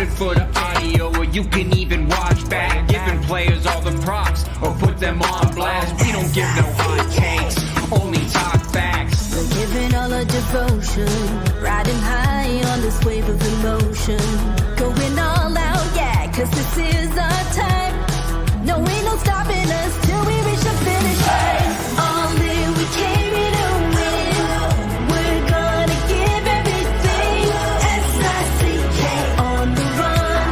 it for the audio, or you can even watch back. Giving players all the props, or put them on blast. We don't give no hot takes, only talk facts. We're giving all our devotion, riding high on this wave of emotion. Going all out, yeah, cause this is our time. No, ain't no stopping us till we reach the finish line. All in, we came here to win. We're gonna give everything. S-I-C-K on the run.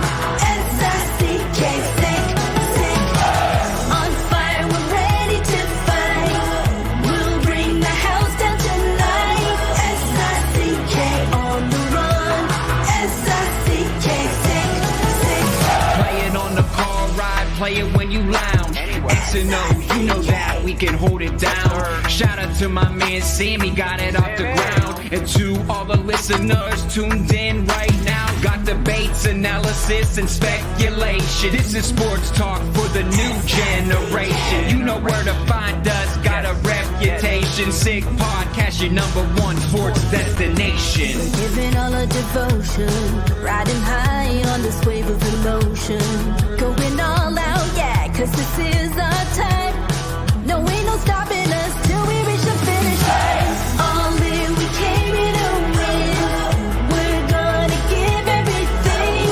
S-I-C-K, sick, sick. On fire, we're ready to fight. We'll bring the house down tonight. S-I-C-K on the run. S-I-C-K, sick, sick. Play it on the car ride, play it when you lounge. X and O, you know that we can hold it down. Shout out to my man Sammy, got it off the ground. And to all the listeners tuned in right now, got debates, analysis, and speculation. This is sports talk for the new generation. You know where to find us, got a reputation. Sick podcast, your #1 sports destination. We're giving all our devotion, riding high on this wave of emotion. Going all out, yeah, cause this is our time. No, ain't no stopping us till we reach the finish line. All in, we came here to win. We're gonna give everything.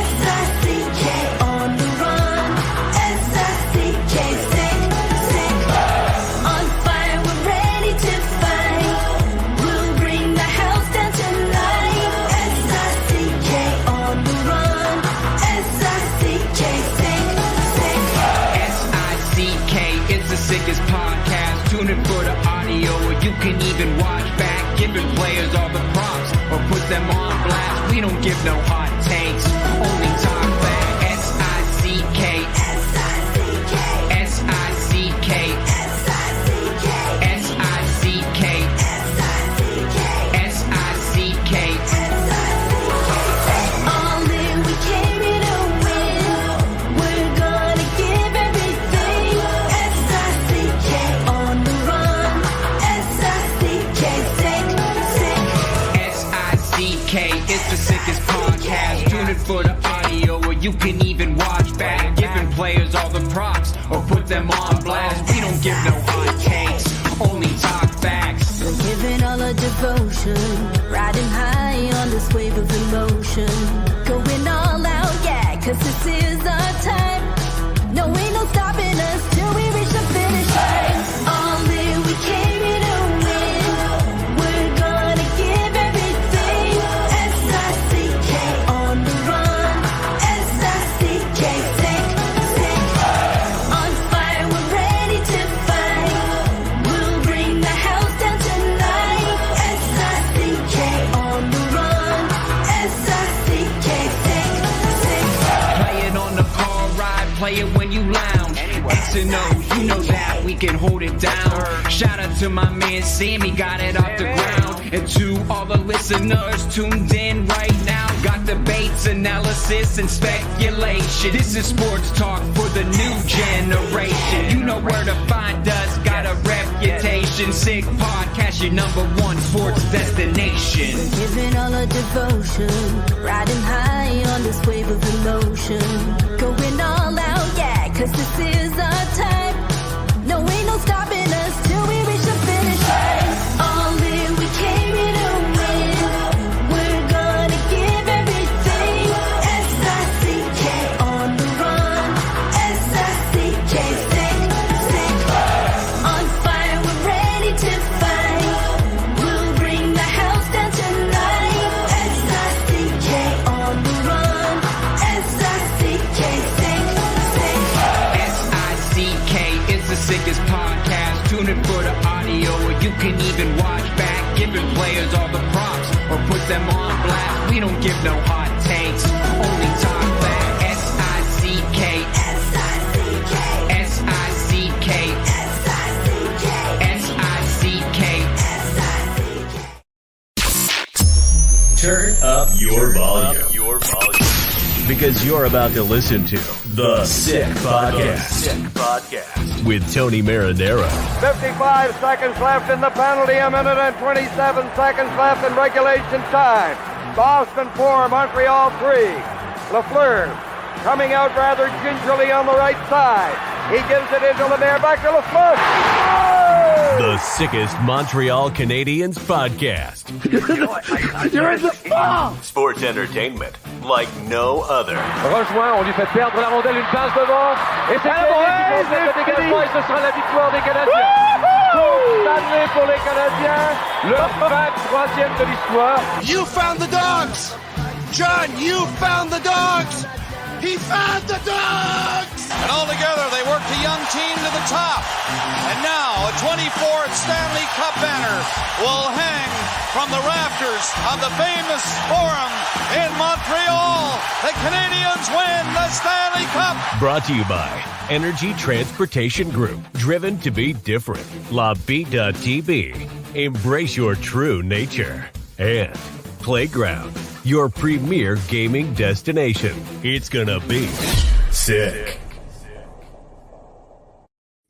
S-I-C-K on the run. S-I-C-K, sick, sick. On fire, we're ready to fight. We'll bring the house down tonight. S-I-C-K on the run. S-I-C-K, sick, sick. S-I-C-K, it's the sickest podcast. Tune in for the audio, or you can even watch back. Giving players all the props, or put them on blast. We don't give no hot takes, only talk back. S-I-C-K, S-I-C-K, S-I-C-K, S-I-C-K, S-I-C-K, S-I-C-K, S-I-C-K. all in, we came here to win. We're gonna give everything. S-I-C-K on the run. S-I-C-K, sick, sick. S-I-C-K, it's the sickest podcast. Tune in for the audio, or you can even watch back. Giving players all the props, or put them on blast. We don't give no hot takes, only talk facts. We're giving all our devotion, riding high on this wave of emotion. Going all out, yeah, cause this is our time. No, ain't no stopping us till we reach the finish line. All in, we came here to win. We're gonna give everything. S-I-C-K on the run. S-I-C-K, sick, sick. On fire, we're ready to fight. We'll bring the house down tonight. S-I-C-K on the run. S-I-C-K, sick, sick. Play it on the car ride, play it when you lounge. X and O, you know that we can hold it down. Shout out to my man Sammy, got it off the ground. And to all the listeners tuned in right now, got debates, analysis, and speculation. This is sports talk for the new generation. You know where to find us, got a reputation. Sick podcast, your #1 sports destination. Giving all our devotion, riding high on this wave of emotion. Going all out, yeah, cause this is our time. No, ain't no stopping us till we reach the finish line. All in, we came here to win. We're gonna give everything. S-I-C-K on the run. S-I-C-K, sick, sick. On fire, we're ready to fight. We'll bring the house down tonight. S-I-C-K on the run. S-I-C-K, sick, sick. S-I-C-K, it's the sickest podcast. Tune in for the audio, or you can even watch back. Giving players all the props, or put them on blast. We don't give no hot takes, only talk back. S-I-C-K, S-I-C-K, S-I-C-K, S-I-C-K, S-I-C-K. S-I-C-K. Turn up your volume. Because you're about to listen to The Sick Podcast. With Tony Marinaro. 55 seconds left in the penalty, a minute and 27 seconds left in regulation time. Boston 4, Montreal 3. Lafleur coming out rather gingerly on the right side. He gives it into Lemaire, back to Lafleur. Oh! The sickest Montreal Canadiens podcast. You're in the fall! Sports entertainment like no other. Rejoint, on lui fait perdre la rondelle, une passe devant. Et c'est le dégagement et ce sera la victoire des Canadiens. Coupe Stanley pour les Canadiens. Le 23e de l'histoire. You found the dogs! John, you found the dogs! He found the dogs! And all together, they worked a young team to the top. And now, a 24th Stanley Cup banner will hang from the rafters of the famous Forum in Montreal. The Canadiens win the Stanley Cup. Brought to you by Energy Transportation Group. Driven to be different. La Vida Tibi. Embrace your true nature. And Playground, your premier gaming destination. It's gonna be sick.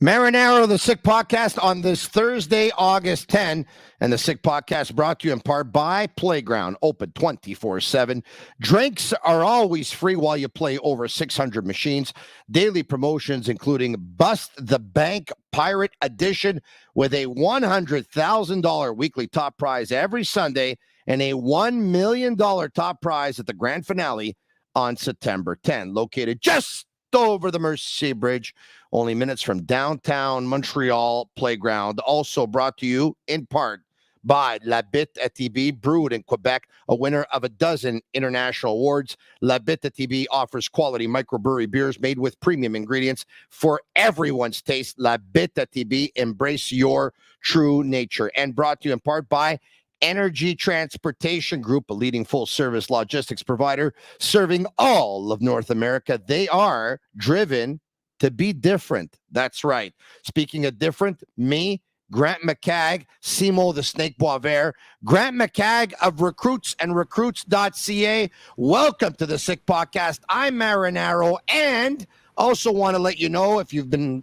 Marinaro, the Sick Podcast on this Thursday, August 10. And the Sick Podcast brought to you in part by Playground, open 24/7. Drinks are always free while you play over 600 machines. Daily promotions including Bust the Bank Pirate Edition with a $100,000 weekly top prize every Sunday and a $1 million top prize at the grand finale on September 10. Located just over the Mercy Bridge, only minutes from downtown Montreal. Playground. Also brought to you in part by La Bittt at Tibi, brewed in Quebec, a winner of a dozen international awards. La Bittt at Tibi offers quality microbrewery beers made with premium ingredients for everyone's taste. La Bittt at Tibi, embrace your true nature. And brought to you in part by Energy Transportation Group, a leading full-service logistics provider serving all of North America. They are driven to be different. That's right. Speaking of different, me, Grant McCagg, Simo the Snake Boisvert, Grant McCagg of Recruits and Recruits.ca. Welcome to the Sick Podcast. I'm Marinaro, and also want to let you know if you've been,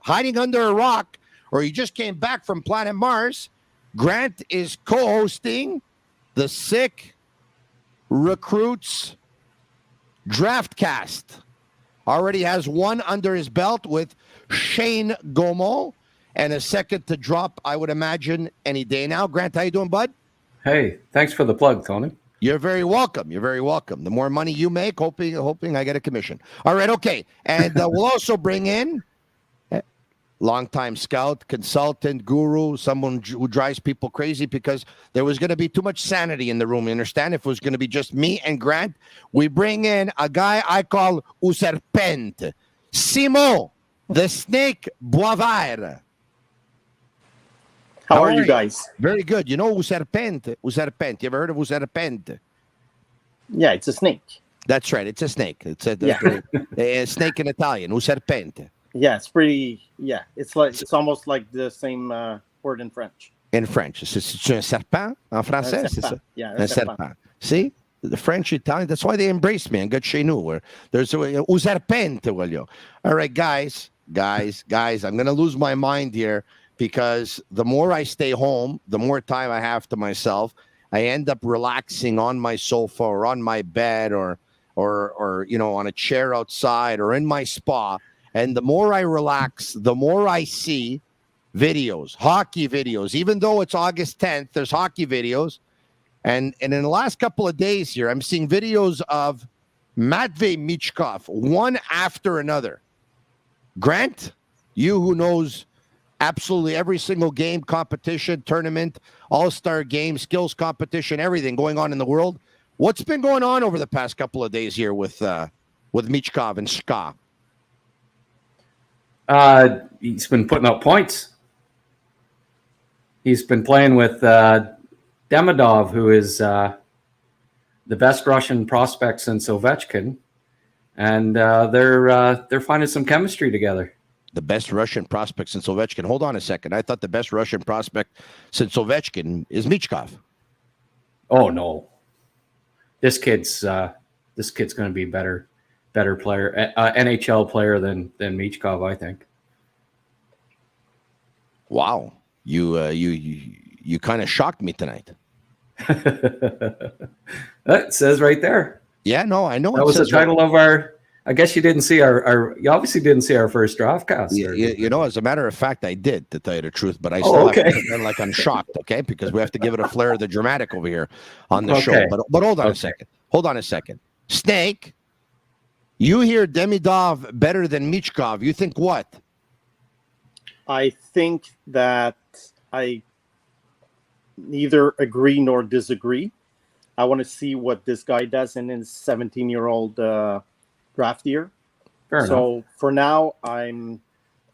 hiding under a rock or you just came back from planet Mars, Grant is co-hosting the Sick Recruits Draftcast. Already has one under his belt with Shane Gomo and a second to drop, I would imagine, any day now. Grant, how you doing, bud? Hey, thanks for the plug, Tony. You're very welcome. You're very welcome. The more money you make, hoping I get a commission. All right, okay. And we'll also bring in longtime scout, consultant, guru, someone who drives people crazy because there was going to be too much sanity in the room. You understand? If it was going to be just me and Grant, we bring in a guy I call Userpent, Simo, the Snake Boisvert. How are you guys? Very good. You know Userpent? Userpent. You ever heard of Userpent? Yeah, it's a snake. That's right. It's a snake. It's a snake in Italian. Userpent. Yeah, it's pretty. Yeah, it's almost like the same word in French. In French, c'est un serpent en français. C'est ça? Yeah, un serpent. See, the French, Italian. That's why they embraced me and got chez nous. Where there's userpente, voglio. All right, guys. I'm gonna lose my mind here because the more I stay home, the more time I have to myself. I end up relaxing on my sofa or on my bed or on a chair outside or in my spa. And the more I relax, the more I see videos, hockey videos. Even though it's August 10th, there's hockey videos. And in the last couple of days here, I'm seeing videos of Matvei Michkov, one after another. Grant, you who knows absolutely every single game, competition, tournament, all-star game, skills competition, everything going on in the world. What's been going on over the past couple of days here with Michkov and Ska? He's been putting up points. He's been playing with Demidov, who is the best Russian prospect since Ovechkin, and they're finding some chemistry together. The best Russian prospect since Ovechkin. Hold on a second. I thought the best Russian prospect since Ovechkin is Michkov. Oh no, this kid's going to be better player, NHL player than Michkov, I think. Wow, you kind of shocked me tonight. It says right there. Yeah, no, I know. That was the title of our. I guess you didn't see our. You obviously didn't see our first draft cast. You know, as a matter of fact, I did, to tell you the truth, but I Oh, still okay. have to pretend like I'm shocked, okay? Because we have to give it a flair of the dramatic over here on the show. Okay. But hold on a second. Hold on a second. Snake, you hear Demidov better than Michkov. You think what? I think that I neither agree nor disagree. I want to see what this guy does in his 17-year-old draft year. Fair so enough. for now, I'm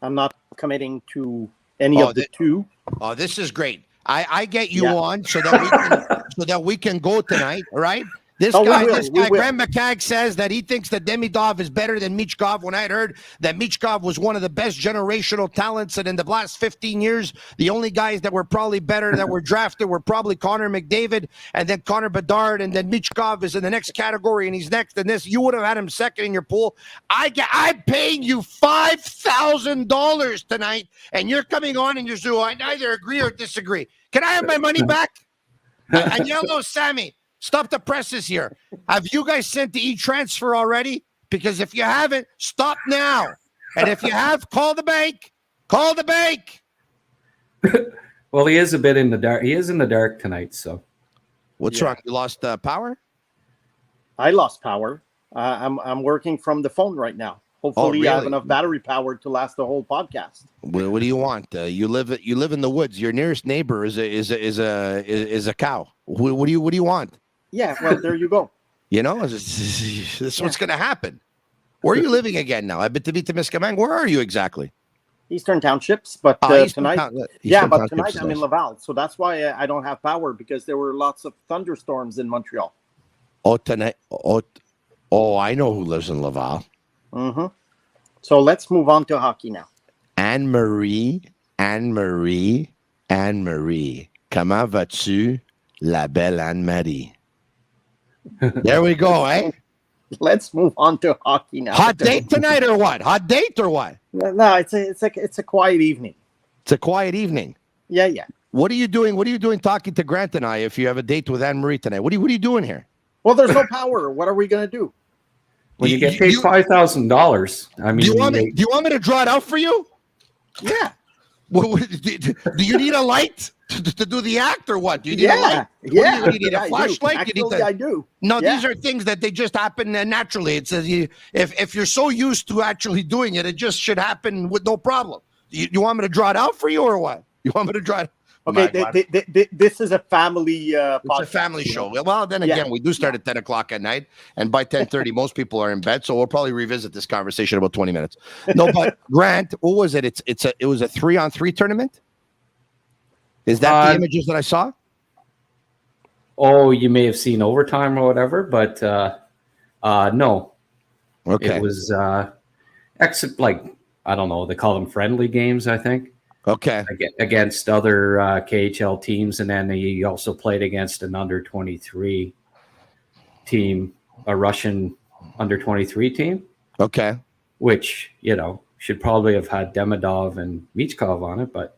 not committing to any of the two. Oh, this is great. I get you on so that we can go tonight, all right? This guy, Graham McCagg, says that he thinks that Demidov is better than Michkov. When I had heard that Michkov was one of the best generational talents, and in the last 15 years, the only guys that were probably better that were drafted were probably Connor McDavid and then Connor Bedard, and then Michkov is in the next category and he's next in this. You would have had him second in your pool. I'm paying you $5,000 tonight, and you're coming on and you're saying, I neither agree or disagree. Can I have my money back? And Yellow Sammy. Stop the presses here. Have you guys sent the e-transfer already? Because if you haven't, stop now. And if you have, call the bank. Call the bank. Well, he is a bit in the dark. He is in the dark tonight. So, what's wrong? You lost power? I lost power. I'm working from the phone right now. Hopefully, I have enough battery power to last the whole podcast. What do you want? You live in the woods. Your nearest neighbor is a cow. What do you want? Yeah, well, there you go. You know, this is what's going to happen. Where are you living again now? Michkov. Where are you exactly? Eastern Townships, but tonight, tonight I'm in Laval, so that's why I don't have power, because there were lots of thunderstorms in Montreal. Oh, tonight. Oh, I know who lives in Laval. Mm-hmm. So let's move on to hockey now. Anne-Marie. Comment vas-tu, la belle Anne-Marie? There we go, eh? Let's move on to hockey now. Hot date tonight or what? No, it's a quiet evening. It's a quiet evening. Yeah. What are you doing? What are you doing talking to Grant and I if you have a date with Anne-Marie tonight? What are you doing here? Well, there's no power. What are we going to do? Well, you get paid $5,000. I mean, do you want me to draw it out for you? Yeah. Do you need a light to do the act or what? Do you need a light? Yeah. Do you need a flashlight? Actually, I do. No, these are things that they just happen naturally. It says if you're so used to actually doing it, it just should happen with no problem. You want me to draw it out for you or what? You want me to draw it? Okay, this is a family it's a family show. Well, then again, we do start at 10 o'clock at night, and by 10:30, most people are in bed, so we'll probably revisit this conversation in about 20 minutes. No, but Grant, what was it? It was a 3-on-3 tournament? Is that the images that I saw? Oh, you may have seen overtime or whatever, but no. Okay. It was except I don't know, they call them friendly games, I think. Okay. Against other KHL teams, and then he also played against an under-23 team, a Russian under-23 team. Okay. Which, should probably have had Demidov and Michkov on it, but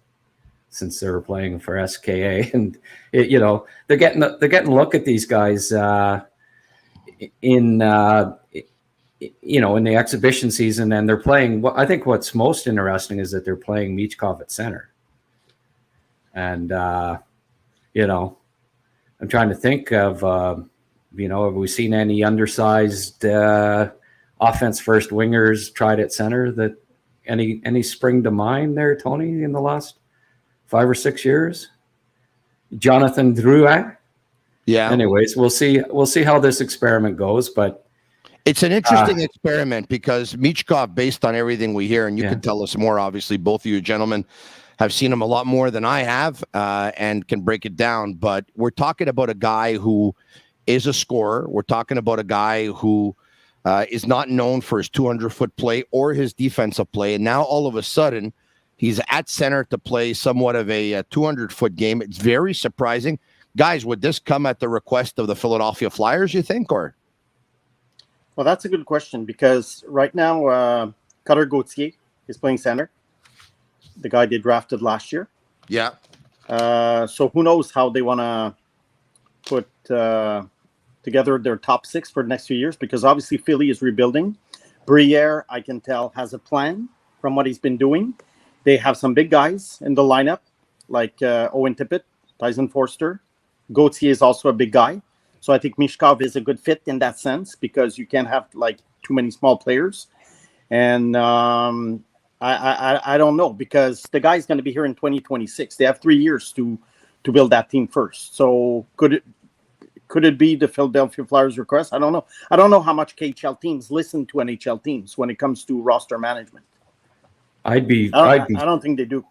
since they were playing for SKA, and they're getting a look at these guys in the exhibition season, and they're playing. I think what's most interesting is that they're playing Michkov at center, and I'm trying to think of have we seen any undersized offense first wingers tried at center that any spring to mind there, Tony, in the last 5 or 6 years? Jonathan Drouin. Yeah. Anyways, we'll see how this experiment goes, but it's an interesting experiment because Michkov, based on everything we hear, and you can tell us more, obviously, both of you gentlemen have seen him a lot more than I have and can break it down. But we're talking about a guy who is a scorer. We're talking about a guy who is not known for his 200-foot play or his defensive play. And now all of a sudden, he's at center to play somewhat of a 200-foot game. It's very surprising. Guys, would this come at the request of the Philadelphia Flyers, you think, or? Well, that's a good question because right now, Cutter Gauthier is playing center. The guy they drafted last year. Yeah. So who knows how they want to put together their top 6 for the next few years, because obviously Philly is rebuilding. Briere, I can tell, has a plan from what he's been doing. They have some big guys in the lineup, like Owen Tippett, Tyson Forster. Gauthier is also a big guy. So I think Michkov is a good fit in that sense, because you can't have like too many small players. And I don't know, because the guy's going to be here in 2026. They have 3 years to build that team first. So could it be the Philadelphia Flyers request? I don't know. I don't know how much KHL teams listen to NHL teams when it comes to roster management. I don't think they do.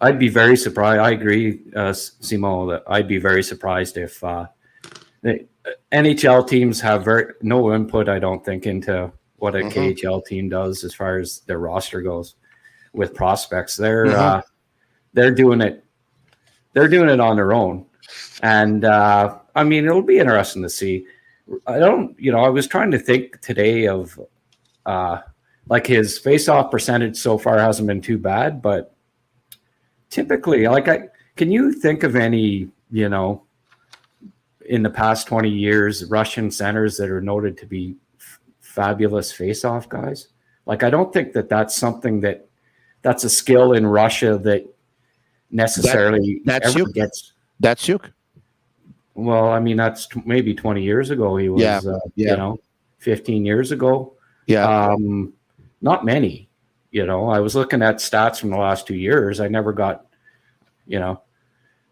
I'd be very surprised. I agree, Simon, that I'd be very surprised if the NHL teams have no input, I don't think, into what a KHL team does as far as their roster goes with prospects. They're doing it. They're doing it on their own. And I mean, it'll be interesting to see. I was trying to think today of like his face-off percentage so far hasn't been too bad, but typically, can you think of any, in the past 20 years, Russian centers that are noted to be fabulous face-off guys? Like, I don't think that's something that's a skill in Russia that necessarily ever gets. That's you. Well, I mean, that's maybe 20 years ago. He was, 15 years ago. Yeah. Not many. I was looking at stats from the last 2 years. I never got,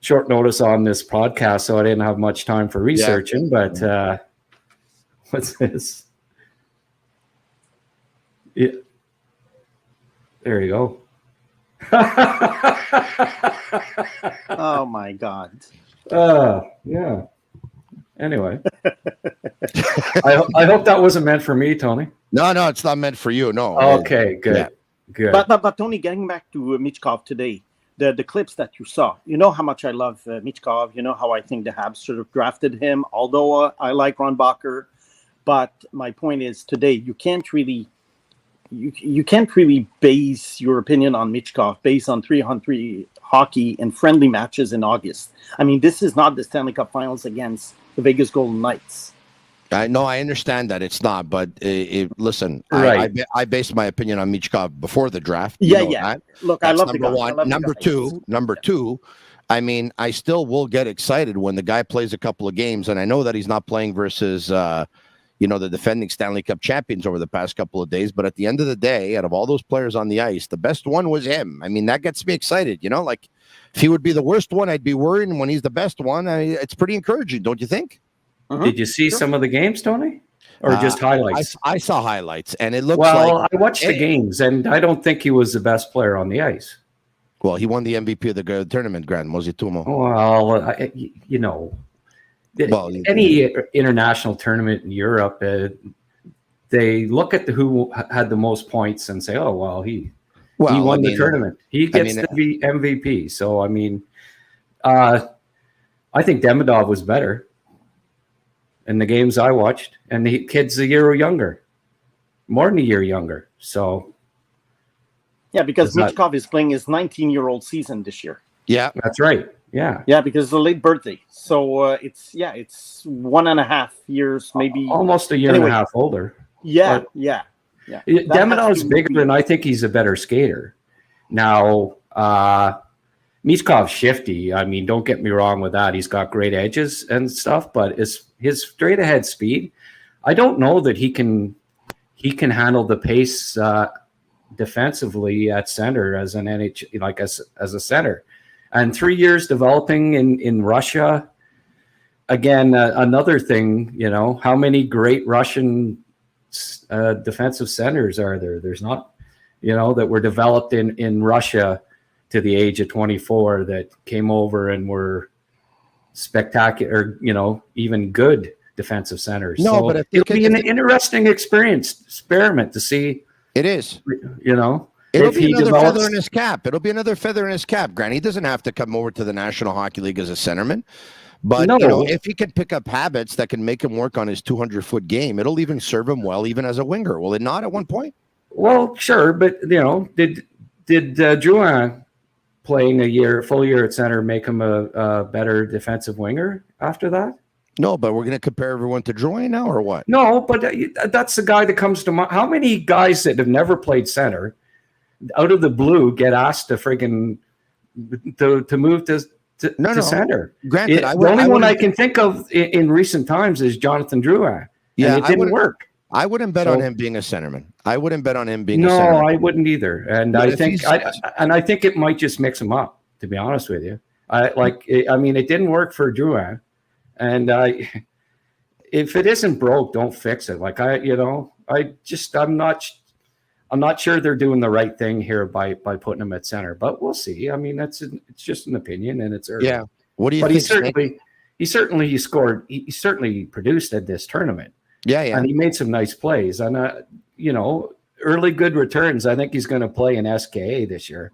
short notice on this podcast, so I didn't have much time for researching. But what's this? Yeah. There you go. Oh my God. Yeah. Anyway, I hope that wasn't meant for me, Tony. No, it's not meant for you. No. Okay, good. Yeah. Good. But Tony, getting back to Michkov today, the clips that you saw, you know how much I love Michkov. You know how I think the Habs should have drafted him, although I like Ron Bacher. But my point is today, you can't really base your opinion on Michkov based on 3-on-3 hockey in friendly matches in August. I mean, this is not the Stanley Cup Finals against the Vegas Golden Knights. I know, I understand that it's not, but listen, right. I based my opinion on Michkov before the draft. Yeah. Look, I love the guy. One. Number two, I mean, I still will get excited when the guy plays a couple of games, and I know that he's not playing versus the defending Stanley Cup champions over the past couple of days. But at the end of the day, out of all those players on the ice, the best one was him. I mean, that gets me excited. Like if he would be the worst one, I'd be worried. And when he's the best one, it's pretty encouraging, don't you think? Did you see some of the games, Tony? Or just highlights? I saw highlights, and it looks I watched the games, and I don't think he was the best player on the ice. Well, he won the MVP of the tournament, Grand Mositumo. Well, any international tournament in Europe, they look at who had the most points and say, "Oh, well, he won the tournament. He gets the MVP." So, I mean, I think Demidov was better in the games I watched, and the kid's a year younger, more than a year younger. So, yeah, because Michkov is playing his 19-year-old season this year. Yeah, that's right. Yeah, because it's a late birthday, so it's 1.5 years, maybe almost a year and a half older. Yeah. Demidov's bigger, and I think he's a better skater. Now, Michkov's shifty. I mean, don't get me wrong with that. He's got great edges and stuff, but his straight ahead speed, I don't know that he can handle the pace defensively at center as an NHL, like as a center. And 3 years developing in Russia, again, another thing, how many great Russian defensive centers are there? There's not, that were developed in Russia to the age of 24 that came over and were spectacular, even good defensive centers. No, so but it'll be an interesting experiment to see. It is. It'll be another feather in his cap. It'll be another feather in his cap, Grant. He doesn't have to come over to the National Hockey League as a centerman. But, if he can pick up habits that can make him work on his 200-foot game, it'll even serve him well, even as a winger. Will it not at one point? Well, sure. But, did Drouin playing a full year at center make him a better defensive winger after that? No, but we're going to compare everyone to Drouin now, or what? No, but that's the guy that comes to mind. How many guys that have never played center, out of the blue, get asked to friggin' to move to center? Granted, the only one I can think of in recent times is Jonathan Drouin. Yeah, and it didn't work. I wouldn't bet on him being a centerman. I wouldn't bet on him being a centerman. No, I wouldn't either. And but I think it might just mix him up, to be honest with you. It didn't work for Drouin. And if it isn't broke, don't fix it. I'm not sure they're doing the right thing here by putting him at center, but we'll see. I mean, it's just an opinion, and it's early. Yeah. What do you think? He certainly produced at this tournament. Yeah. And he made some nice plays, and early good returns. I think he's going to play in SKA this year.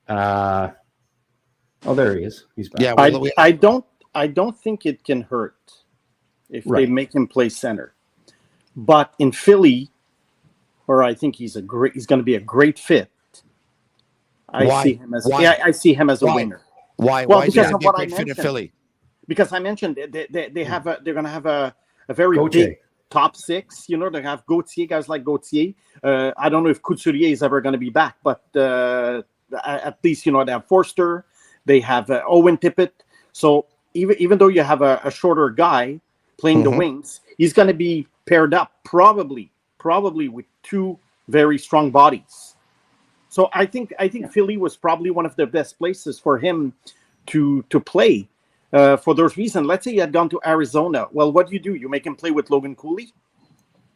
There he is. He's back. Yeah, I don't think it can hurt if they make him play center. But in Philly, where I think he's going to be a great fit, I see him as a winger. Why? Well, why because of what I fit in Philly? Because I mentioned they're going to have a very big top six. They have Gauthier, guys like Gauthier. I don't know if Couturier is ever going to be back, but at least they have Forster, they have Owen Tippett. So even though you have a shorter guy playing the wings, he's going to be paired up probably with two very strong bodies. So I think Philly was probably one of the best places for him to play. For those reasons, let's say he had gone to Arizona. Well, what do? You make him play with Logan Cooley?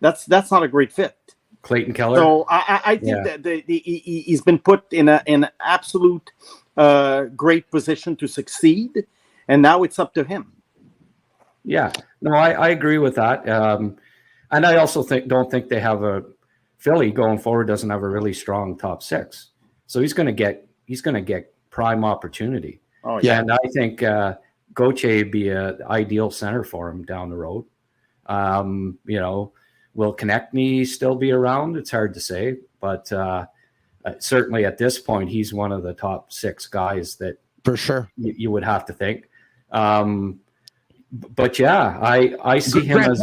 That's not a great fit. Clayton Keller. So I think that he's been put in an absolute great position to succeed, and now it's up to him. Yeah, no, I agree with that, and I also don't think they have Philly going forward doesn't have a really strong top six, so he's going to get prime opportunity. Oh yeah, and I think Gauthier would be an ideal center for him down the road. Will Konechny still be around? It's hard to say, but certainly at this point, he's one of the top six guys that for sure you would have to think. But yeah, I see him as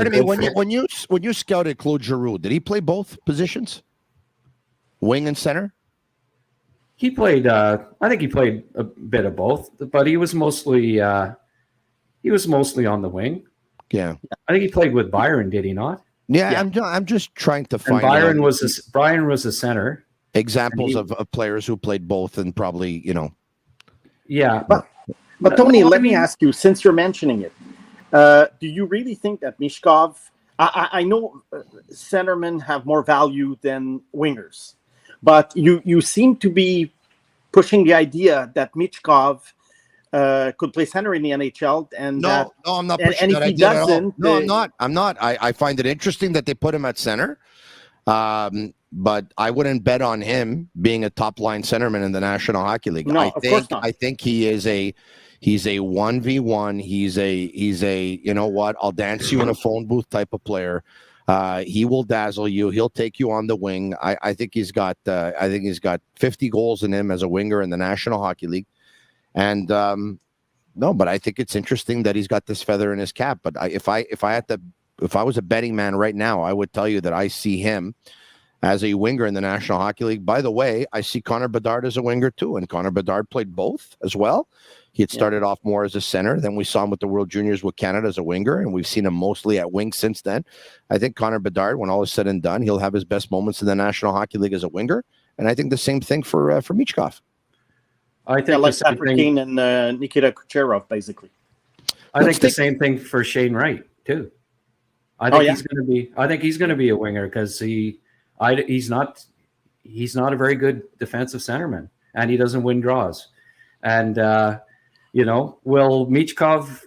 when you scouted Claude Giroux, did he play both positions, wing and center? He played. I think he played a bit of both, but he was mostly on the wing. Yeah, I think he played with Byron. Did he not? Yeah. I'm just trying to find. And Byron was a center. Examples of players who played both, and probably Yeah, but Tony, let me ask you, since you're mentioning it, do you really think that Michkov? I know centermen have more value than wingers, but you seem to be pushing the idea that Michkov could play center in the NHL. And no, I'm not pushing that idea at all. No, I'm not. I find it interesting that they put him at center, but I wouldn't bet on him being a top line centerman in the National Hockey League. No, of course not. I think he's a 1v1. He's a I'll dance you in a phone booth type of player. He will dazzle you. He'll take you on the wing. I think he's got 50 goals in him as a winger in the National Hockey League. And but I think it's interesting that he's got this feather in his cap. But if I was a betting man right now, I would tell you that I see him as a winger in the National Hockey League. By the way, I see Connor Bedard as a winger too, and Connor Bedard played both as well. He had started off more as a center, then we saw him with the World Juniors with Canada as a winger, and we've seen him mostly at wing since then. I think Connor Bedard, when all is said and done, he'll have his best moments in the National Hockey League as a winger, and I think the same thing for Michkov. I think like Patrick Kane and Nikita Kucherov, basically. I think the same thing for Shane Wright too. I think he's going to be a winger because he's not a very good defensive centerman, and he doesn't win draws. And will Michkov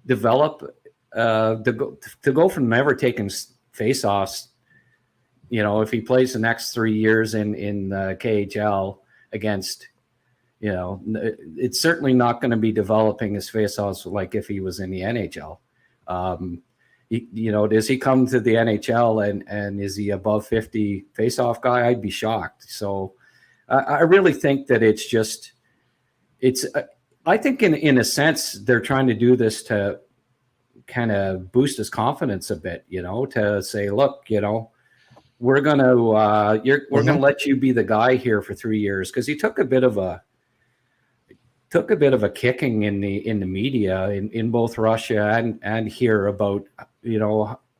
develop to go from never taking faceoffs? If he plays the next 3 years in KHL against. It's certainly not going to be developing his faceoffs like if he was in the NHL. Does he come to the NHL and is he above 50 faceoff guy? I'd be shocked. So I really think that I think in a sense they're trying to do this to kind of boost his confidence a bit, to say, look, we're gonna we're gonna let you be the guy here for 3 years, because he took a bit of a kicking in the media in both Russia and here about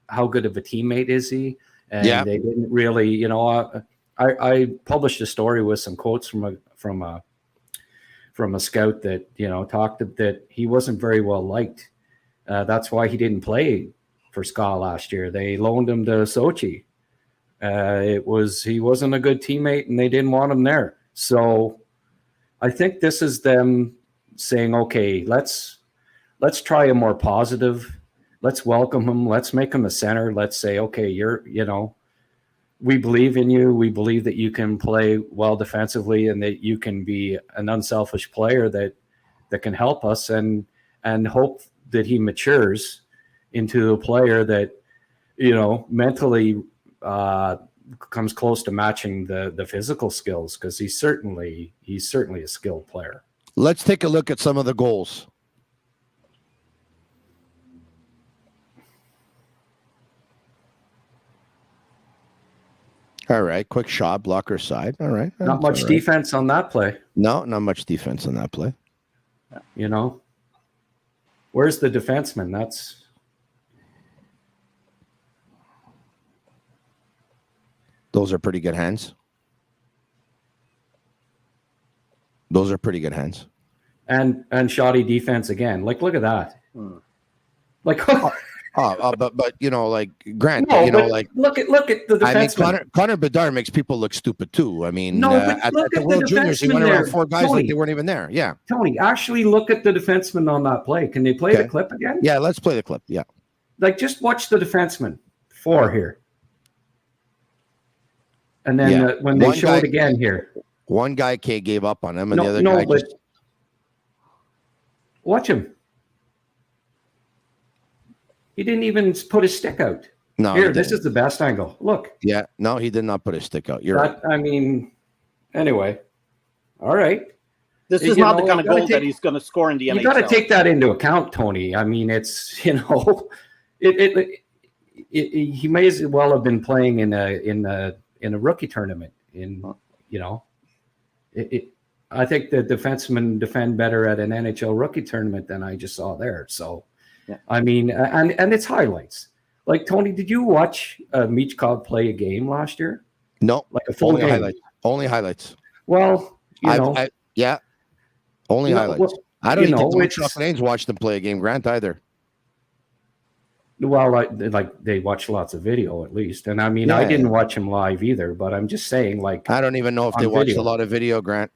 how good of a teammate is he, and they didn't really I published a story with some quotes from a scout that talked that he wasn't very well liked. That's why he didn't play for SKA last year. They loaned him to Sochi. He wasn't a good teammate, and they didn't want him there. So I think this is them saying, okay, let's try a more positive. Let's welcome him. Let's make him a center. Let's say, okay, we believe in you. We believe that you can play well defensively and that you can be an unselfish player that can help us, and hope that he matures into a player that, mentally comes close to matching the physical skills, because he's certainly a skilled player. Let's take a look at some of the goals. All right, quick shot, blocker side. All right. Not much defense on that play. No, not much defense on that play. Where's the defenseman? Those are pretty good hands. Those are pretty good hands. And shoddy defense again. Like, look at that. Like, but like Grant, look at the defenseman. I mean, Connor Bedard makes people look stupid too. I mean, at look the at World the Juniors, he defenseman went around there. 4 guys Tony, like they weren't even there. Yeah. Tony, actually look at the defenseman on that play. Can they play the clip again? Yeah, let's play the clip. Yeah. Like, just watch the defenseman. 4 here. And then when they show it again here. One guy gave up on him, and the other guy just... Watch him. He didn't even put his stick out. No, here, this is the best angle. Look. Yeah, no, he did not put his stick out. You're right. I mean, anyway. All right. This is not the kind of goal that he's going to score in the NHL. You got to take that into account, Tony. I mean, it's, he may as well have been playing in a rookie tournament. I think the defensemen defend better at an NHL rookie tournament than I just saw there. So, I mean, and it's highlights. Like, Tony, did you watch Michkov play a game last year? No, like a full game. Only highlights. Well, only highlights. Well, I don't even think Montreal Canadiens watched them play a game, Grant, either. Well, they watch lots of video at least, and I mean, I didn't watch him live either. But I'm just saying, like, I don't even know if they watched a lot of video, Grant.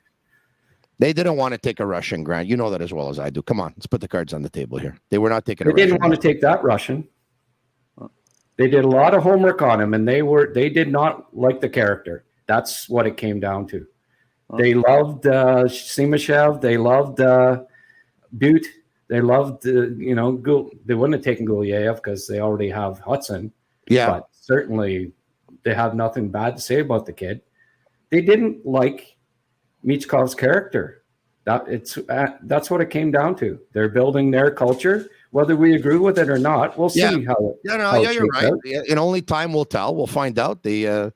They didn't want to take a Russian, Grant. You know that as well as I do. Come on, let's put the cards on the table here. They were not taking. They didn't want to take that Russian. They did a lot of homework on him, and they did not like the character. That's what it came down to. They loved Simashev. They loved Bittt. They loved, they wouldn't have taken Gulyayev because they already have Hudson. Yeah. But certainly they have nothing bad to say about the kid. They didn't like Michkov's character. That's what it came down to. They're building their culture. Whether we agree with it or not, we'll see how it you're right. Out. And only time will tell. We'll find out. They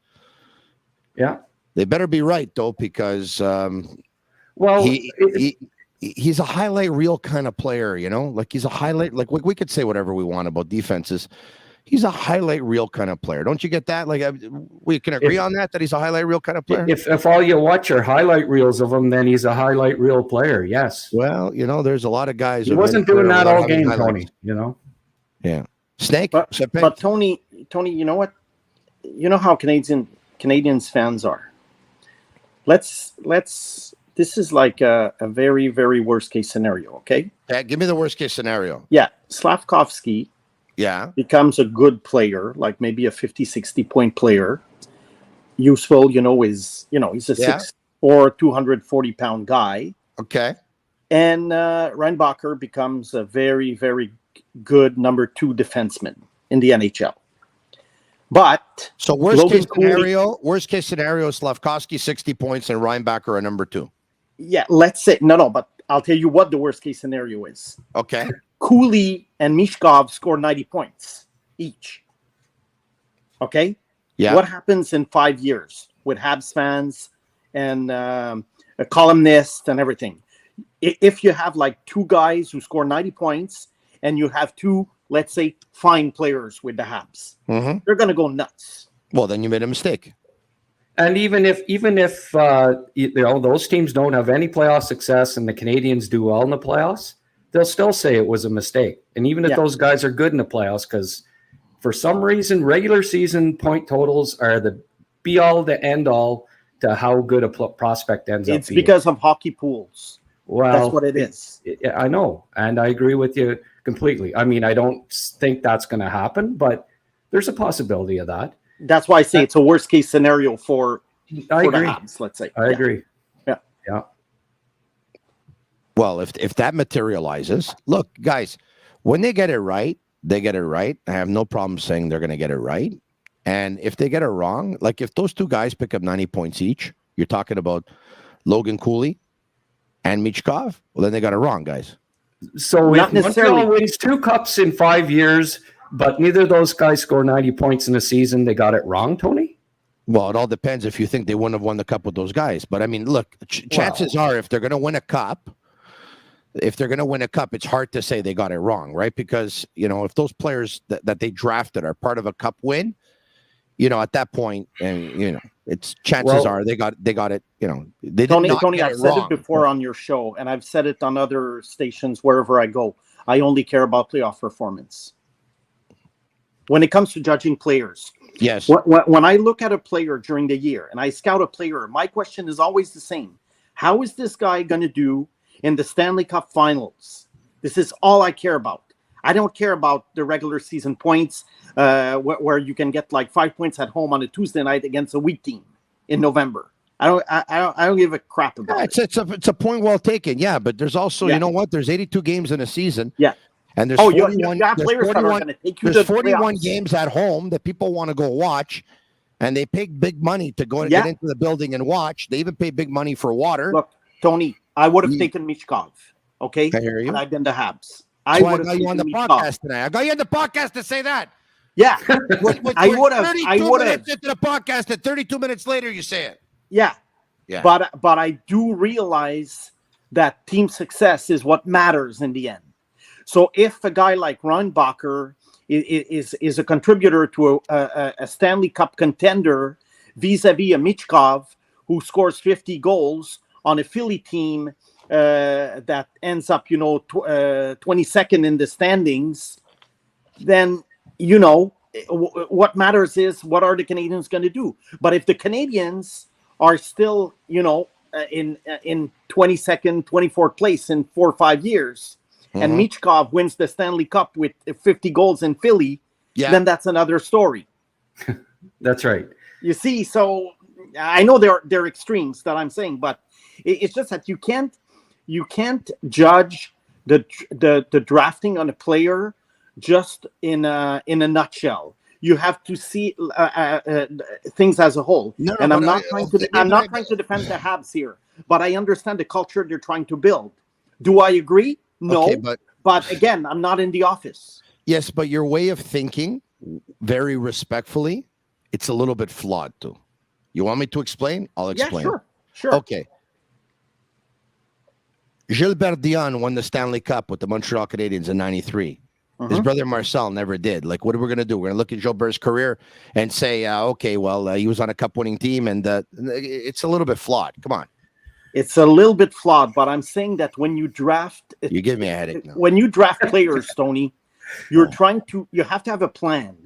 better be right, though, because he's a highlight reel kind of player, like he's a highlight. Like we could say whatever we want about defenses. He's a highlight reel kind of player. Don't you get that? Like we can agree on that he's a highlight reel kind of player. If all you watch are highlight reels of him, then he's a highlight reel player. Yes. Well, there's a lot of guys. He wasn't doing that all game, Tony. Yeah. Snake. But Tony, you know what? You know how Canadians fans are. Let's. This is like a very, very worst case scenario. Okay. Yeah. Give me the worst case scenario. Yeah. Slavkovsky. Yeah. Becomes a good player, like maybe a 50, 60 point player. Useful, he's a 6'4", 240-pound guy. Okay. And Reinbacher becomes a very, very good number 2 defenseman in the NHL. But so worst case scenario, Slavkovsky 60 points and Reinbacher a number 2. Yeah, let's say no, but I'll tell you what the worst case scenario is. Okay. Cooley and Michkov score 90 points each. Okay? Yeah. What happens in 5 years with Habs fans and columnists and everything? If you have like two guys who score 90 points and you have two, let's say, fine players with the Habs, they're going to go nuts. Well, then you made a mistake. And even if those teams don't have any playoff success and the Canadians do well in the playoffs, they'll still say it was a mistake. And even if those guys are good in the playoffs, because for some reason, regular season point totals are the be-all, the end-all to how good a prospect ends up being. It's because of hockey pools. Well, that's what it is. I know, and I agree with you completely. I mean, I don't think that's going to happen, but there's a possibility of that. That's why I say it's a worst-case scenario for agree. the Habs, let's say. I agree. Yeah. Well, if that materializes, look, guys, when they get it right, they get it right. I have no problem saying they're going to get it right. And if they get it wrong, like if those two guys pick up 90 points each, you're talking about Logan Cooley and Michkov, well, then they got it wrong, guys. So Not if necessarily. Montreal wins 2 cups in 5 years, but neither of those guys score 90 points in a season, they got it wrong, Tony? Well, it all depends if you think they wouldn't have won the cup with those guys. But I mean, look, chances are if they're going to win a cup, it's hard to say they got it wrong, right? Because, if those players that they drafted are part of a cup win, at that point, and, it's chances are they got it, they did not Tony, get I've it said wrong. it before on your show, and I've said it on other stations wherever I go. I only care about playoff performance. When it comes to judging players, yes. When I look at a player during the year and I scout a player, my question is always the same. How is this guy going to do in the Stanley Cup Finals? This is all I care about. I don't care about the regular season points where you can get like 5 points at home on a Tuesday night against a weak team in November. I don't give a crap about it. It's a point well taken. Yeah, but there's also, you know what? There's 82 games in a season. Yeah. And there's 41, got players that are going to take you there's to the 41 playoffs. games at home that people want to go watch, and they pay big money to go and get into the building and watch. They even pay big money for water. Look, Tony, I would have taken Michkov, okay? I hear you. And I've been the Habs. I got you on the podcast tonight. I got you on the podcast to say that. Yeah. I would have. 32 minutes into the podcast, and 32 minutes later, you say it. Yeah. Yeah. But I do realize that team success is what matters in the end. So if a guy like Reinbacher is a contributor to a Stanley Cup contender vis-a-vis a Michkov who scores 50 goals on a Philly team that ends up, 22nd in the standings, then, what matters is what are the Canadians going to do? But if the Canadians are still, in 22nd, 24th place in 4 or 5 years, and Michkov wins the Stanley Cup with 50 goals in Philly, then that's another story. That's right. You see, so I know they're extremes that I'm saying, but it's just that you can't judge the drafting on a player just in a nutshell. You have to see things as a whole. I'm not trying to defend the Habs here, but I understand the culture they're trying to build. Do I agree? No, Okay, but again, I'm not in the office. Yes, but your way of thinking, very respectfully, it's a little bit flawed too. You want me to explain? I'll explain. Yeah, sure. Okay. Gilbert Dion won the Stanley Cup with the Montreal Canadiens in '93. His brother Marcel never did. Like, what are we going to do? We're going to look at Gilbert's career and say, he was on a cup-winning team, and it's a little bit flawed. Come on. It's a little bit flawed, but I'm saying that when you draft... You give me a headache now. When you draft players, Tony, you have to have a plan.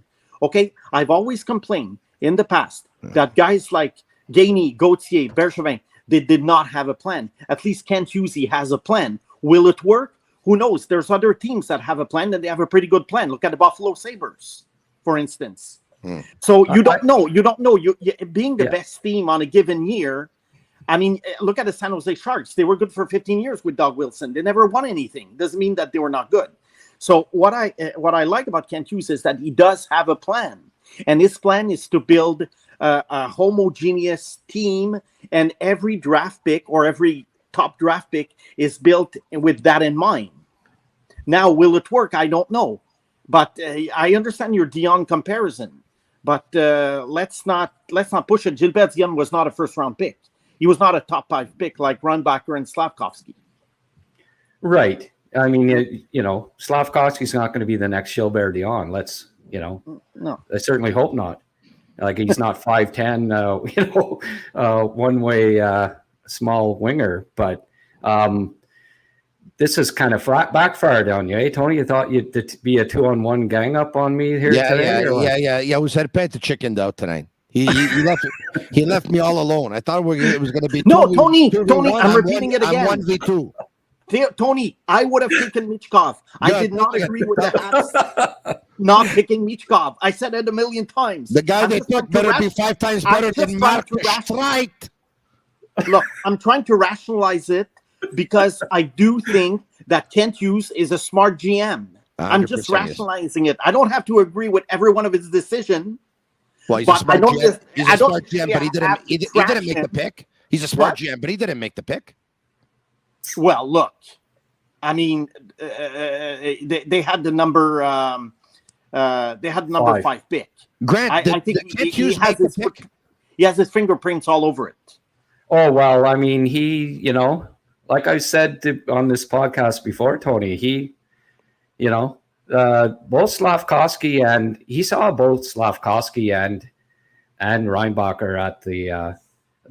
Okay? I've always complained in the past that guys like Gainey, Gauthier, Bergevin, they did not have a plan. At least Kent Husey has a plan. Will it work? Who knows? There's other teams that have a plan, and they have a pretty good plan. Look at the Buffalo Sabres, for instance. So you don't know. You don't know. You being the best team on a given year. I mean, look at the San Jose Sharks. They were good for 15 years with Doug Wilson. They never won anything. Doesn't mean that they were not good. So what I like about Kent Hughes is that he does have a plan. And his plan is to build a homogeneous team, and every draft pick or every top draft pick is built with that in mind. Now, will it work? I don't know. But I understand your Dion comparison. But let's not push it. Gilbert Dion was not a first-round pick. He was not a top 5 pick like Runbacker and Slavkovsky. Right. I mean, Slavkovsky's not going to be the next Gilbert Dion. No. I certainly hope not. Like, he's not 5'10", one-way small winger. But this is kind of backfired on you, eh, Tony? You thought you'd be a 2-on-1 gang up on me here today? Yeah. I was at the chicken out tonight. He left me all alone. I thought it was going to be Tony. I'm repeating it again. I'm 1v2. Tony, I would have taken Michkov. I did not agree with the Habs not picking Michkov. I said it a million times. The guy they took better be 5 times better than Mark Streit. Look, I'm trying to rationalize it because I do think that Kent Hughes is a smart GM. I'm just rationalizing it. I don't have to agree with every one of his decisions. Well, he's a smart GM, but he didn't make the pick. He's a smart GM, but he didn't make the pick. Well, look, I mean, they had the number. They had the number 5 pick. Grant, I think he has his fingerprints all over it. Oh well, I mean, like I said on this podcast before, Tony, both Slavkovsky and he saw both Slavkovsky and Reinbacher at the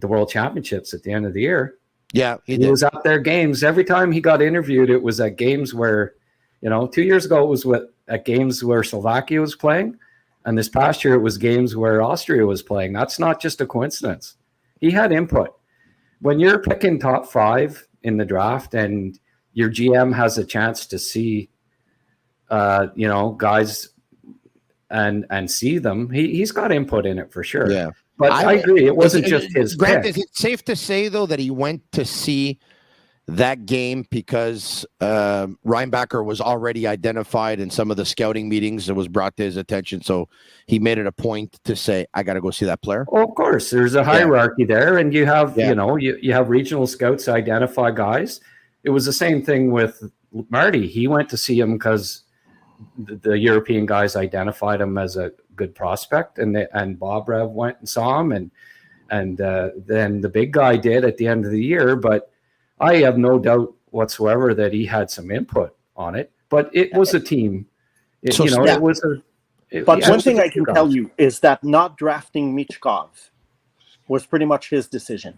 World Championships at the end of the year. Yeah, he was at their games. Every time he got interviewed, it was at games where, 2 years ago it was at games where Slovakia was playing, and this past year it was games where Austria was playing. That's not just a coincidence. He had input. When you're picking top 5 in the draft and your GM has a chance to see, guys and see them, he's got input in it for sure. Yeah. But I agree. It wasn't just his Grant, pick. Is it safe to say, though, that he went to see that game because Reinbacher was already identified in some of the scouting meetings that was brought to his attention? So he made it a point to say, I got to go see that player. Well, of course, there's a hierarchy there. And you have, you have regional scouts identify guys. It was the same thing with Marty. He went to see him because the European guys identified him as a good prospect, and Bobrev went and saw him, and then the big guy did at the end of the year. But I have no doubt whatsoever that he had some input on it. But it was a team. It was a. But one thing I can tell you is that not drafting Michkov was pretty much his decision.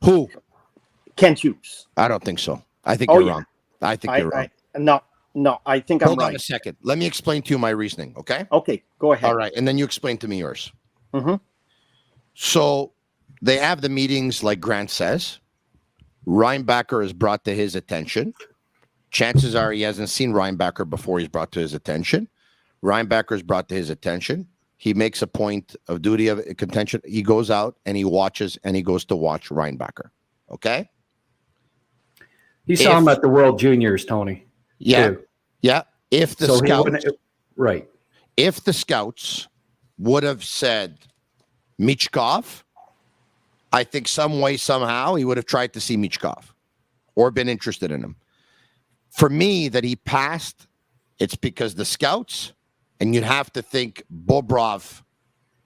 Who? Kent Hughes. I don't think so. I think you're wrong. I think you're wrong. No, I think I'm right. Hold on a second. Let me explain to you my reasoning, okay? Okay, go ahead. All right, and then you explain to me yours. Mm-hmm. So they have the meetings, like Grant says. Reinbacher is brought to his attention. Chances are he hasn't seen Reinbacher before he's brought to his attention. Reinbacher is brought to his attention. He makes a point of duty of contention. He goes out and he watches, and he goes to watch Reinbacher, okay? He saw him at the World Juniors, Tony. Yeah, too. Yeah. If the scouts, right? If the scouts would have said Michkov, I think some way, somehow, he would have tried to see Michkov or been interested in him. For me, that he passed, it's because the scouts, and you'd have to think Bobrov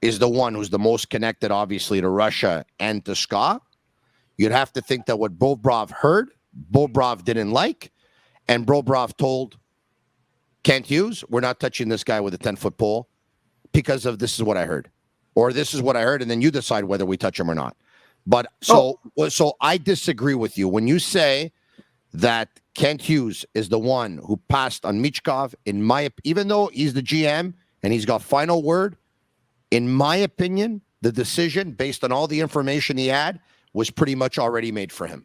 is the one who's the most connected, obviously, to Russia and to SKA. You'd have to think that what Bobrov heard, Bobrov didn't like. And Bobrov told Kent Hughes, we're not touching this guy with a 10-foot pole because of this is what I heard. Or this is what I heard, and then you decide whether we touch him or not. But so I disagree with you. When you say that Kent Hughes is the one who passed on Michkov, even though he's the GM and he's got final word, in my opinion, the decision, based on all the information he had, was pretty much already made for him.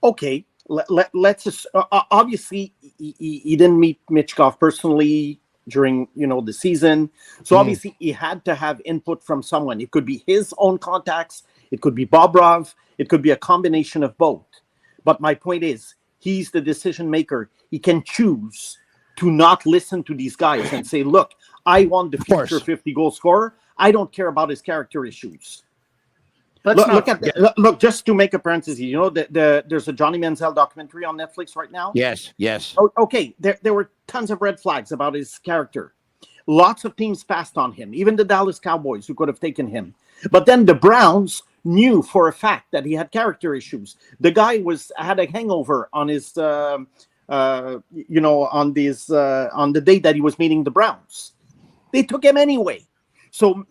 Okay. Let's just obviously he didn't meet Michkov personally during the season, so obviously he had to have input from someone. It could be his own contacts, it could be Bobrov, it could be a combination of both. But my point is, he's the decision maker. He can choose to not listen to these guys and say, "Look, I want the future 50-goal scorer. I don't care about his character issues." Look, just to make a parenthesis, you know, there's a Johnny Manziel documentary on Netflix right now. Yes. Oh, okay, there were tons of red flags about his character. Lots of teams passed on him, even the Dallas Cowboys, who could have taken him. But then the Browns knew for a fact that he had character issues. The guy had a hangover on his, on the day that he was meeting the Browns. They took him anyway. So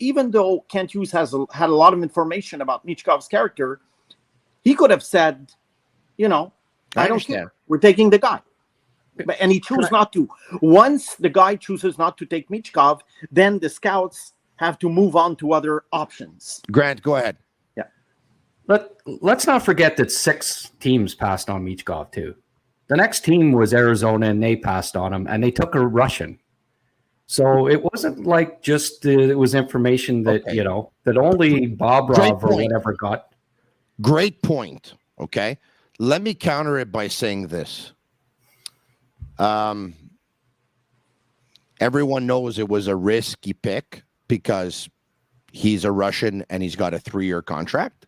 even though Kent Hughes had a lot of information about Michkov's character, he could have said, I don't care. We're taking the guy. And he chose not to. Once the guy chooses not to take Michkov, then the scouts have to move on to other options. Grant, go ahead. Yeah. Let's not forget that 6 teams passed on Michkov too. The next team was Arizona, and they passed on him, and they took a Russian. So it wasn't like just it was information that, that only Bobrov or whatever got. Great point. Okay. Let me counter it by saying this. Everyone knows it was a risky pick because he's a Russian and he's got a 3-year contract.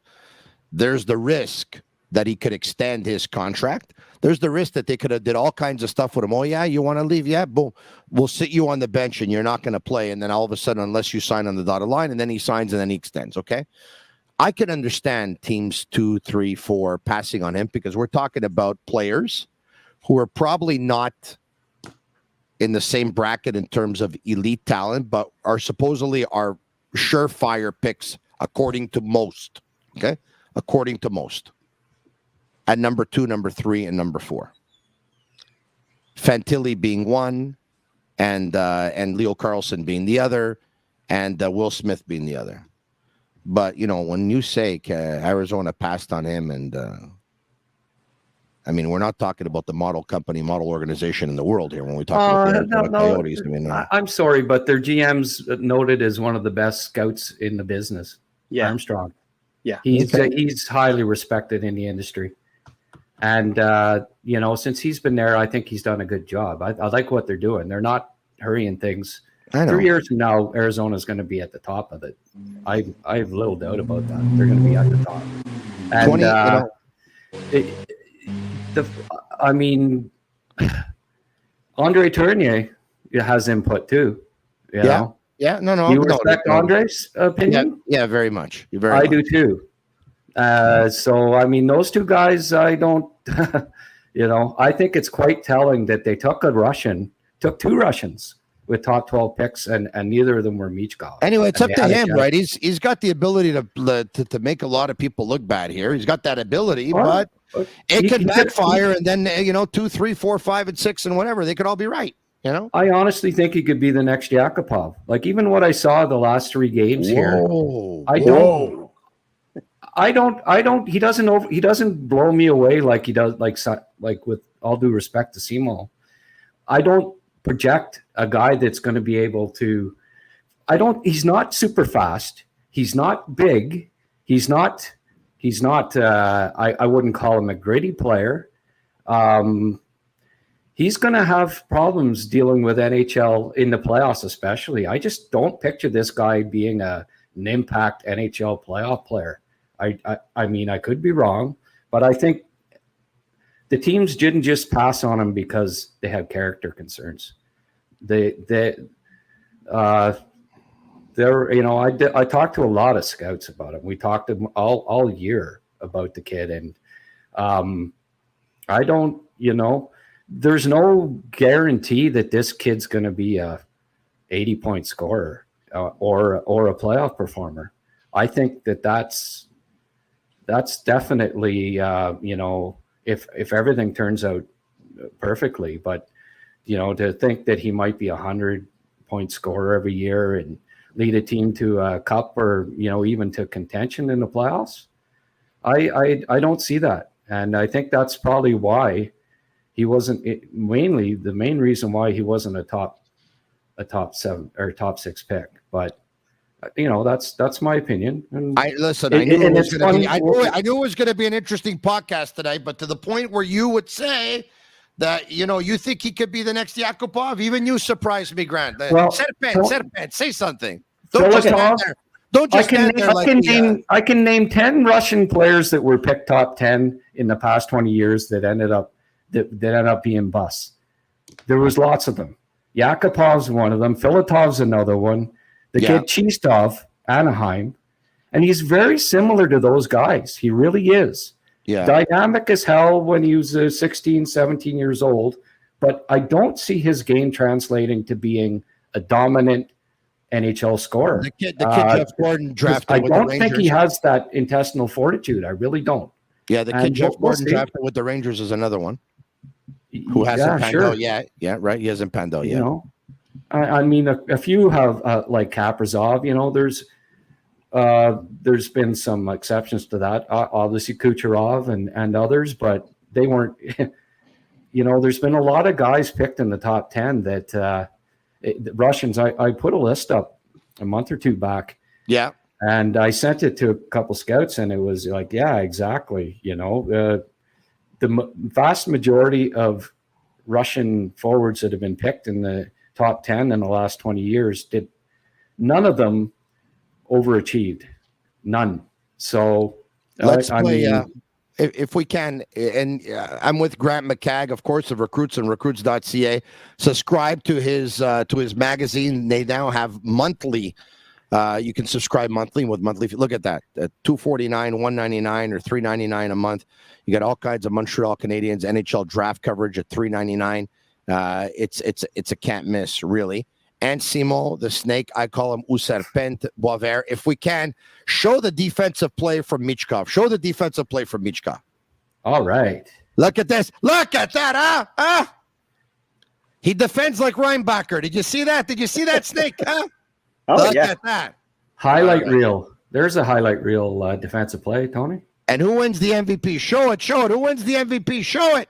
There's the risk that he could extend his contract. There's the risk that they could have did all kinds of stuff with him. Oh, yeah, you want to leave? Yeah, boom. We'll sit you on the bench and you're not going to play. And then all of a sudden, unless you sign on the dotted line, and then he signs and then he extends, okay? I can understand teams 2, 3, 4 passing on him because we're talking about players who are probably not in the same bracket in terms of elite talent, but are supposedly our surefire picks according to most, okay? According to most. At number 2, number 3, and number 4. Fantilli being one, and Leo Carlson being the other, and Will Smith being the other. But, when you say Arizona passed on him, and we're not talking about the model organization in the world here when we talk about the Coyotes. I'm sorry, but their GM's noted as one of the best scouts in the business. Yeah. Armstrong. Yeah. He's highly respected in the industry. And, since he's been there, I think he's done a good job. I like what they're doing. They're not hurrying things. 3 years from now, Arizona's going to be at the top of it. I have little doubt about that. They're going to be at the top. And, Andre Tournier has input too. No. You respect Andre's opinion? Yeah, very much. I do too. Those two guys, I don't, I think it's quite telling that they took 2 Russians with top 12 picks, and neither of them were Michkov. Anyway, it's up to him, right? He's got the ability to make a lot of people look bad here. He's got that ability, but it could backfire, and then 2, 3, 4, 5, and 6, and whatever, they could all be right. I honestly think he could be the next Yakupov. Like even what I saw the last 3 games here, he doesn't blow me away like he does, like with all due respect to Simo. I don't project a guy that's going to be able to, he's not super fast. He's not big. He's not, I wouldn't call him a gritty player. He's going to have problems dealing with NHL in the playoffs, especially. I just don't picture this guy being an impact NHL playoff player. I could be wrong, but I think the teams didn't just pass on him because they had character concerns. I talked to a lot of scouts about him. We talked to them all year about the kid, and I don't, there's no guarantee that this kid's going to be a 80-point scorer or a playoff performer. I think that's definitely, if everything turns out perfectly, but, to think that he might be 100-point scorer every year and lead a team to a cup or, even to contention in the playoffs, I don't see that. And I think that's probably why he wasn't the main reason why he wasn't a top 7 or top 6 pick. But that's my opinion. And I knew it was going to be an interesting podcast today, but to the point where you would say that you think he could be the next Yakupov, even you surprised me, Grant. Say something. Don't just stand there. Don't just stand there I can name 10 Russian players that were picked top 10 in the past 20 years that ended up being busts. There was lots of them. Yakupov's one of them. Filatov's another one. The kid Chistov, Anaheim. And he's very similar to those guys. He really is. Yeah. Dynamic as hell when he was 16, 17 years old. But I don't see his game translating to being a dominant NHL scorer. The kid Jeff Gordon drafted I with the don't Rangers. think he has that intestinal fortitude. I really don't. Yeah, the kid Jeff Gordon drafted with the Rangers is another one who hasn't panned out yet. Yeah, right. He hasn't panned out yet. You know, I mean, a few have like Kaprizov. You know, there's been some exceptions to that. Obviously, Kucherov and others, but they weren't. You know, there's been a lot of guys picked in the top 10 that the Russians. I put a list up a month or two back. Yeah. And I sent it to a couple scouts, and it was like, yeah, exactly. You know, the vast majority of Russian forwards that have been picked in the top 10 in the last 20 years none of them overachieved. None. So let's play. If we can, and I'm with Grant McCagg, of course, of Recruits and Recruits.ca. Subscribe to his magazine. They now have monthly. You can subscribe monthly with monthly. Look at that, $249, $199, or $399 a month. You got all kinds of Montreal Canadiens NHL draft coverage at $399. It's a can't miss, really. And Simon, the snake, I call him Userpent Boisvert. If we can, show the defensive play from Michkov. Show the defensive play from Michkov. All right. Look at this. Look at that, huh? He defends like Reinbacher. Did you see that? Did you see that, snake, huh? Look at that. Highlight reel. There's a highlight reel defensive play, Tony. And who wins the MVP? Show it. Show it. Who wins the MVP? Show it.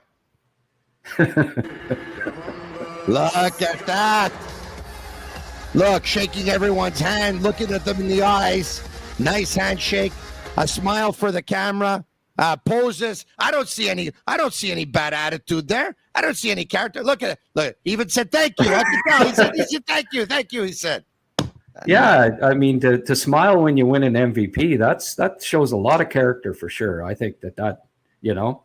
Look at that. Look, shaking everyone's hand, looking at them in the eyes. Nice handshake. A smile for the camera. Poses. I don't see any bad attitude there. I don't see any character. Look at it. Look, he even said thank you. I can tell. He said thank you, he said. Yeah, I mean, to smile when you win an MVP, that shows a lot of character for sure. I think that you know,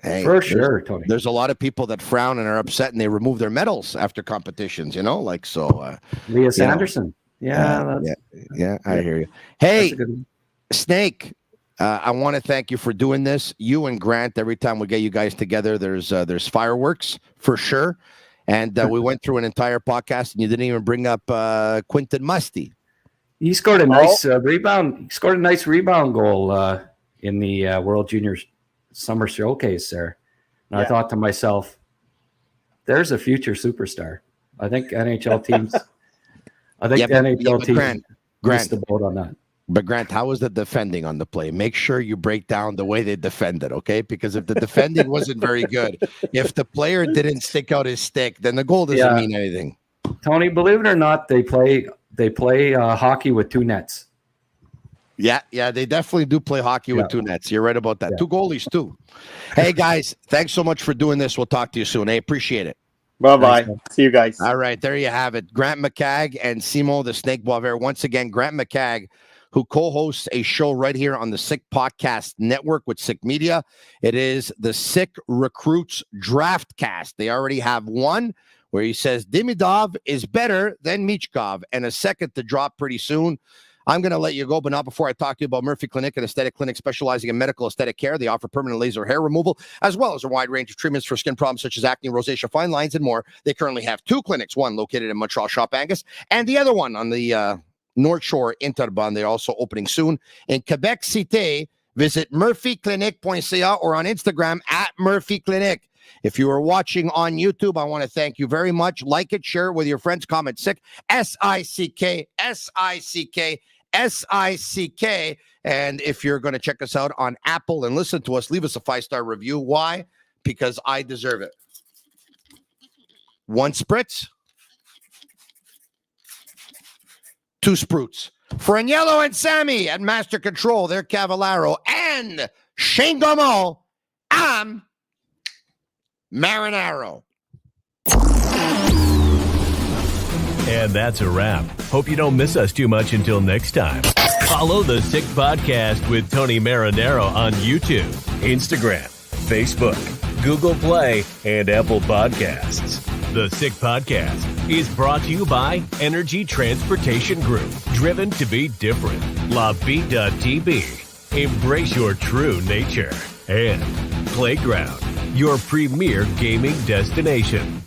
hey, for sure, Tony. There's a lot of people that frown and are upset, and they remove their medals after competitions. You know, like so. Elias Anderson. Yeah, I hear you. Hey, Snake. I want to thank you for doing this. You and Grant. Every time we get you guys together, there's fireworks for sure. And we went through an entire podcast, and you didn't even bring up Quinton Musty. He scored a nice rebound. He scored a nice rebound goal in the World Juniors Summer Showcase there. And I thought to myself, "There's a future superstar." I think NHL teams. Grant the boat on that. But Grant, how was the defending on the play? Make sure you break down the way they defended, okay? Because if the defending wasn't very good, if the player didn't stick out his stick, then the goal doesn't mean anything. Tony, believe it or not, they play hockey with two nets. Yeah, they definitely do play hockey with two nets. You're right about that. Two goalies too. Hey guys, thanks so much for doing this. We'll talk to you soon. Hey, appreciate it. Bye-bye. See you guys. All right, there you have it. Grant McCagg and Simon the Snake Boisvert. Once again, Grant McCagg, who co-hosts a show right here on the Sick Podcast Network with Sick Media. It is the Sick Recruits Draft Cast. They already have one where he says Demidov is better than Michkov, and a second to drop pretty soon. I'm going to let you go, but not before I talk to you about Murphy Clinic, an aesthetic clinic specializing in medical aesthetic care. They offer permanent laser hair removal, as well as a wide range of treatments for skin problems such as acne, rosacea, fine lines, and more. They currently have two clinics, one located in Montreal Shop Angus, and the other one on the North Shore Interbahn. They're also opening soon in Quebec Cité. Visit murphyclinic.ca or on Instagram at Murphy Clinic. If you are watching on YouTube, I want to thank you very much. Like it, share it with your friends. Comment Sick, S-I-C-K, S-I-C-K, S-I-C-K. And if you're going to check us out on Apple and listen to us, leave us a 5-star review. Why? Because I deserve it. One spritz. Two spruts. For Agnello and Sammy at Master Control, they're Cavallaro, and Shane Gaumont, I'm Marinaro. And that's a wrap. Hope you don't miss us too much until next time. Follow the Sick Podcast with Tony Marinaro on YouTube, Instagram, Facebook, Google Play, and Apple Podcasts. The Sick Podcast is brought to you by Energy Transportation Group, driven to be different. Bittt, embrace your true nature. And Playground, your premier gaming destination.